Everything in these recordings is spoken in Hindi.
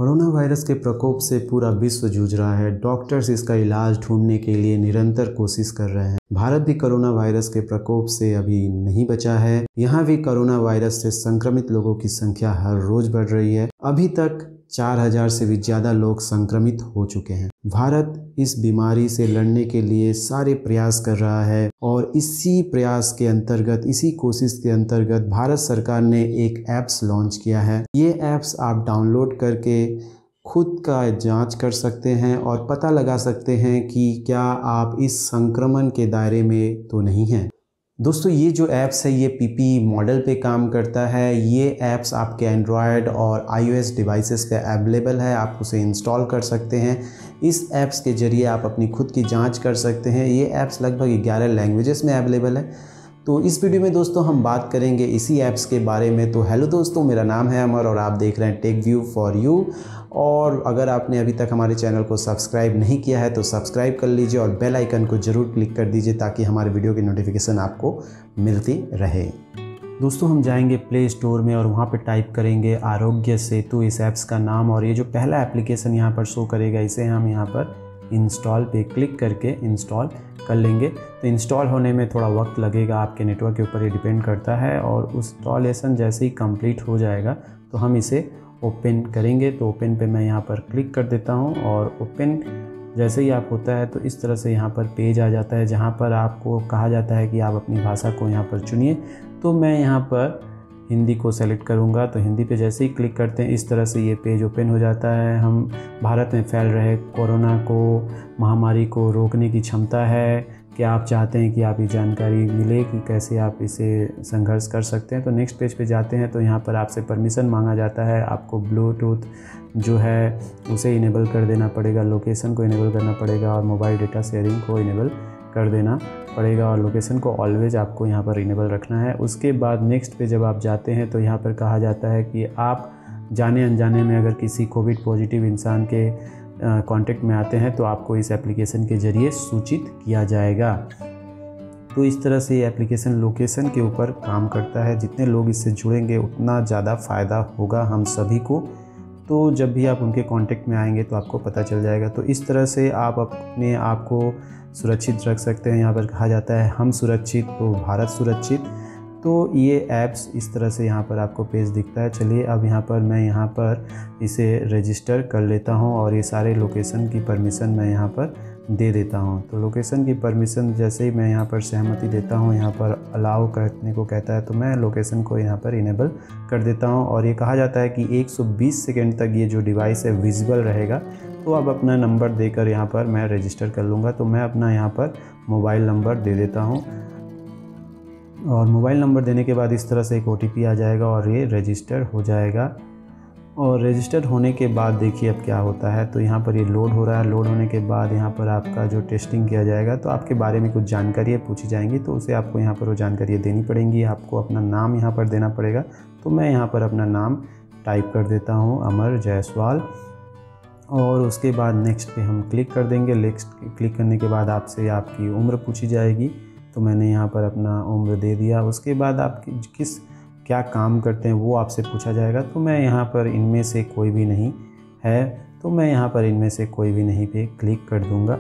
कोरोना वायरस के प्रकोप से पूरा विश्व जूझ रहा है। डॉक्टर्स इसका इलाज ढूंढने के लिए निरंतर कोशिश कर रहे हैं। भारत भी कोरोना वायरस के प्रकोप से अभी नहीं बचा है। यहाँ भी कोरोना वायरस से संक्रमित लोगों की संख्या हर रोज बढ़ रही है। अभी तक 4000 से भी ज़्यादा लोग संक्रमित हो चुके हैं। भारत इस बीमारी से लड़ने के लिए सारे प्रयास कर रहा है और इसी प्रयास के अंतर्गत, इसी कोशिश के अंतर्गत भारत सरकार ने एक ऐप्स लॉन्च किया है। ये ऐप्स आप डाउनलोड करके खुद का जांच कर सकते हैं और पता लगा सकते हैं कि क्या आप इस संक्रमण के दायरे में तो नहीं हैं। दोस्तों, ये जो ऐप्स है ये पीपी मॉडल पे काम करता है। ये ऐप्स आपके एंड्रॉयड और iOS डिवाइसेस पे अवेलेबल है। आप उसे इंस्टॉल कर सकते हैं। इस ऐप्स के ज़रिए आप अपनी खुद की जांच कर सकते हैं। ये ऐप्स लगभग 11 लैंग्वेजेस में अवेलेबल है। तो इस वीडियो में दोस्तों हम बात करेंगे इसी ऐप्स के बारे में। तो हेलो दोस्तों, मेरा नाम है अमर और आप देख रहे हैं टेक व्यू फॉर यू। और अगर आपने अभी तक हमारे चैनल को सब्सक्राइब नहीं किया है तो सब्सक्राइब कर लीजिए और बेल आइकन को ज़रूर क्लिक कर दीजिए ताकि हमारे वीडियो की नोटिफिकेशन आपको मिलती रहे। दोस्तों, हम जाएंगे प्ले स्टोर में और वहाँ पे टाइप करेंगे आरोग्य सेतु इस ऐप्स का नाम, और ये जो पहला एप्लीकेशन यहाँ पर शो करेगा इसे हम यहाँ पर इंस्टॉल पे क्लिक करके इंस्टॉल कर लेंगे। तो इंस्टॉल होने में थोड़ा वक्त लगेगा, आपके नेटवर्क के ऊपर ये डिपेंड करता है। और इंस्टॉलेशन जैसे ही कंप्लीट हो जाएगा तो हम इसे ओपन करेंगे। तो ओपन पे मैं यहाँ पर क्लिक कर देता हूँ और ओपन जैसे ही आप होता है तो इस तरह से यहाँ पर पेज आ जाता है जहाँ पर आपको कहा जाता है कि आप अपनी भाषा को यहाँ पर चुनिए। तो मैं यहाँ पर हिंदी को सेलेक्ट करूँगा। तो हिंदी पे जैसे ही क्लिक करते हैं इस तरह से ये पेज ओपन हो जाता है। हम भारत में फैल रहे कोरोना को, महामारी को रोकने की क्षमता है। क्या आप चाहते हैं कि आप ये जानकारी मिले कि कैसे आप इसे संघर्ष कर सकते हैं। तो नेक्स्ट पेज पे जाते हैं तो यहाँ पर आपसे परमिशन मांगा जाता है। आपको ब्लूटूथ जो है उसे इनेबल कर देना पड़ेगा, लोकेशन को इनेबल करना पड़ेगा और मोबाइल डेटा शेयरिंग को इनेबल कर देना पड़ेगा और लोकेशन को ऑलवेज आपको यहाँ पर इनेबल रखना है। उसके बाद नेक्स्ट पे जब आप जाते हैं तो यहाँ पर कहा जाता है कि आप जाने अनजाने में अगर किसी कोविड पॉजिटिव इंसान के कांटेक्ट में आते हैं तो आपको इस एप्लीकेशन के ज़रिए सूचित किया जाएगा। तो इस तरह से ये एप्लीकेशन लोकेशन के ऊपर काम करता है। जितने लोग इससे जुड़ेंगे उतना ज़्यादा फ़ायदा होगा हम सभी को। तो जब भी आप उनके कांटेक्ट में आएंगे तो आपको पता चल जाएगा। तो इस तरह से आप अपने आप को सुरक्षित रख सकते हैं। यहाँ पर कहा जाता है हम सुरक्षित तो भारत सुरक्षित। तो ये ऐप्स इस तरह से यहाँ पर आपको पेज दिखता है। चलिए अब यहाँ पर मैं यहाँ पर इसे रजिस्टर कर लेता हूँ और ये सारे लोकेशन की परमिशन मैं यहाँ पर दे देता हूँ। तो लोकेशन की परमिशन जैसे ही मैं यहाँ पर सहमति देता हूँ, यहाँ पर अलाउ करने को कहता है तो मैं लोकेशन को यहाँ पर इनेबल कर देता हूँ। और ये कहा जाता है कि 120 सेकेंड तक ये जो डिवाइस है विजिबल रहेगा। तो अब अपना नंबर देकर यहाँ पर मैं रजिस्टर कर लूँगा। तो मैं अपना यहाँ पर मोबाइल नंबर दे देता हूँ और मोबाइल नंबर देने के बाद इस तरह से एक OTP आ जाएगा और ये रजिस्टर हो जाएगा। और रजिस्टर होने के बाद देखिए अब क्या होता है। तो यहाँ पर ये लोड हो रहा है। लोड होने के बाद यहाँ पर आपका जो टेस्टिंग किया जाएगा तो आपके बारे में कुछ जानकारियाँ पूछी जाएंगी तो उसे आपको यहाँ पर वो जानकारियाँ देनी पड़ेंगी। आपको अपना नाम यहाँ पर देना पड़ेगा। तो मैं यहाँ पर अपना नाम टाइप कर देता हूँ, अमर जायसवाल। और उसके बाद नेक्स्ट पे हम क्लिक कर देंगे। नेक्स्ट क्लिक करने के बाद आपसे आपकी उम्र पूछी जाएगी। तो मैंने यहाँ पर अपना उम्र दे दिया। उसके बाद आप क्या काम करते हैं वो आपसे पूछा जाएगा। तो मैं यहाँ पर इनमें से कोई भी नहीं है तो मैं यहाँ पर इनमें से कोई भी नहीं पे क्लिक कर दूँगा।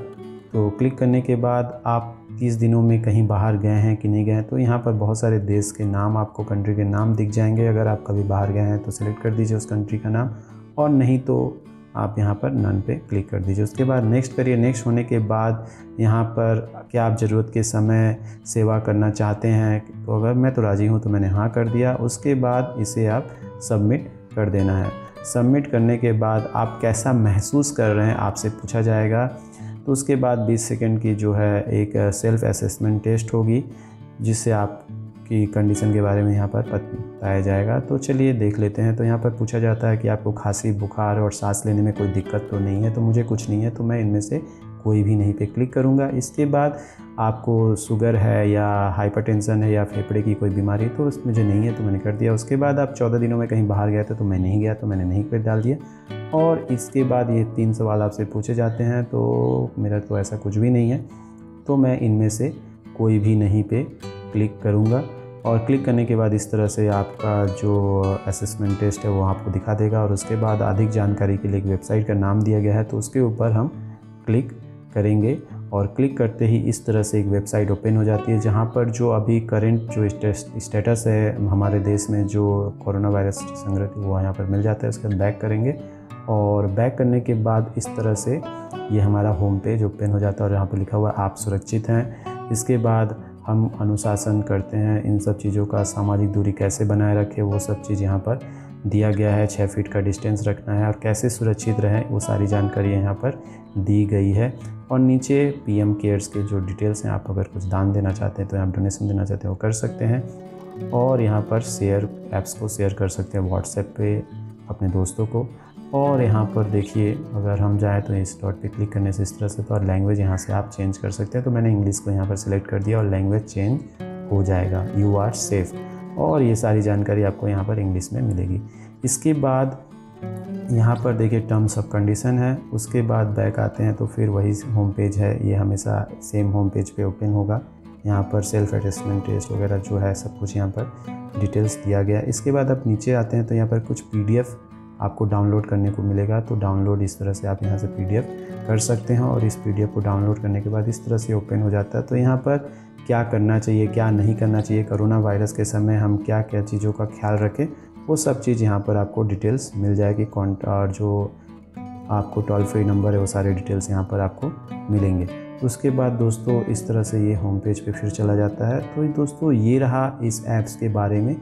तो क्लिक करने के बाद आप 30 दिनों में कहीं बाहर गए हैं कि नहीं गए हैं। तो यहाँ पर बहुत सारे देश के नाम, आपको कंट्री के नाम दिख जाएंगे। अगर आप कभी बाहर गए हैं तो सिलेक्ट कर दीजिए उस कंट्री का नाम, और नहीं तो आप यहाँ पर नन पे क्लिक कर दीजिए। उसके बाद नेक्स्ट करिए। नेक्स्ट होने के बाद यहाँ पर क्या आप ज़रूरत के समय सेवा करना चाहते हैं। तो अगर मैं तो राज़ी हूँ तो मैंने हाँ कर दिया। उसके बाद इसे आप सबमिट कर देना है। सबमिट करने के बाद आप कैसा महसूस कर रहे हैं आपसे पूछा जाएगा। तो उसके बाद 20 सेकंड की जो है एक सेल्फ असेसमेंट टेस्ट होगी जिससे आपकी कंडीशन के बारे में यहाँ पर बताया जाएगा। तो चलिए देख लेते हैं। तो यहाँ पर पूछा जाता है कि आपको खांसी, बुखार और सांस लेने में कोई दिक्कत तो नहीं है। तो मुझे कुछ नहीं है तो मैं इनमें से कोई भी नहीं पे क्लिक करूँगा। इसके बाद आपको शुगर है या हाइपरटेंशन है या फेफड़े की कोई बीमारी, तो मुझे नहीं है तो मैंने कर दिया। उसके बाद आप 14 दिनों में कहीं बाहर गए थे तो मैं नहीं गया तो मैंने नहीं पे डाल दिया। और इसके बाद ये 3 सवाल आपसे पूछे जाते हैं। तो मेरा तो ऐसा कुछ भी नहीं है तो मैं इनमें से कोई भी नहीं पे क्लिक करूँगा। और क्लिक करने के बाद इस तरह से आपका जो असेसमेंट टेस्ट है वो आपको दिखा देगा। और उसके बाद अधिक जानकारी के लिए एक वेबसाइट का नाम दिया गया है, तो उसके ऊपर हम क्लिक करेंगे और क्लिक करते ही इस तरह से एक वेबसाइट ओपन हो जाती है, जहां पर जो अभी करंट जो स्टेटस है हमारे देश में जो कोरोना वायरस संक्रमित वो यहाँ पर मिल जाता है। उसके बाद बैक करेंगे और बैक करने के बाद इस तरह से ये हमारा होम पेज ओपन हो जाता है और यहाँ पर लिखा हुआ है आप सुरक्षित हैं। इसके बाद हम अनुशासन करते हैं, इन सब चीज़ों का सामाजिक दूरी कैसे बनाए रखें वो सब चीज़ यहाँ पर दिया गया है। 6 फीट का डिस्टेंस रखना है और कैसे सुरक्षित रहें वो सारी जानकारी यहाँ पर दी गई है। और नीचे PM केयर्स के जो डिटेल्स हैं, आप अगर कुछ दान देना चाहते हैं तो आप डोनेशन देना चाहते हैं वो कर सकते हैं। और यहाँ पर शेयर ऐप्स को शेयर कर सकते हैं व्हाट्सएप पे अपने दोस्तों को। और यहाँ पर देखिए अगर हम जाएँ तो इस डॉट पे क्लिक करने से इस तरह से, तो और लैंग्वेज यहाँ से आप चेंज कर सकते हैं। तो मैंने इंग्लिश को यहाँ पर सिलेक्ट कर दिया और लैंग्वेज चेंज हो जाएगा, यू आर सेफ़। और ये सारी जानकारी आपको यहाँ पर इंग्लिश में मिलेगी। इसके बाद यहाँ पर देखिए टर्म्स ऑफ कंडीशन है। उसके बाद बैक आते हैं तो फिर वही होम पेज है, ये हमेशा सेम होम पेज पे ओपन होगा। यहाँ पर सेल्फ असेसमेंट टेस्ट वगैरह जो है सब कुछ यहाँ पर डिटेल्स दिया गया है। इसके बाद आप नीचे आते हैं तो यहाँ पर कुछ PDF आपको डाउनलोड करने को मिलेगा। तो डाउनलोड इस तरह से आप यहाँ से PDF कर सकते हैं और इस PDF को डाउनलोड करने के बाद इस तरह से ओपन हो जाता है। तो यहाँ पर क्या करना चाहिए, क्या नहीं करना चाहिए, कोरोना वायरस के समय हम क्या क्या चीज़ों का ख्याल रखें, वो सब चीज़ यहाँ पर आपको डिटेल्स मिल जाएगी। और जो आपको टोल फ्री नंबर है वो सारे डिटेल्स यहाँ पर आपको मिलेंगे। उसके बाद दोस्तों इस तरह से ये होम पेज पे फिर चला जाता है। तो दोस्तों ये रहा इस ऐप्स के बारे में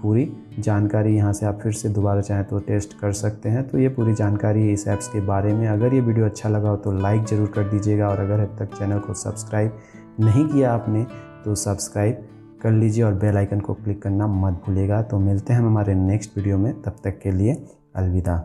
पूरी जानकारी। यहाँ से आप फिर से दोबारा चाहें तो टेस्ट कर सकते हैं। तो ये पूरी जानकारी है इस ऐप्स के बारे में। अगर ये वीडियो अच्छा लगा हो तो लाइक ज़रूर कर दीजिएगा और अगर अब तक चैनल को सब्सक्राइब नहीं किया आपने तो सब्सक्राइब कर लीजिए और बेल आइकन को क्लिक करना मत भूलिएगा। तो मिलते हैं हम हमारे नेक्स्ट वीडियो में, तब तक के लिए अलविदा।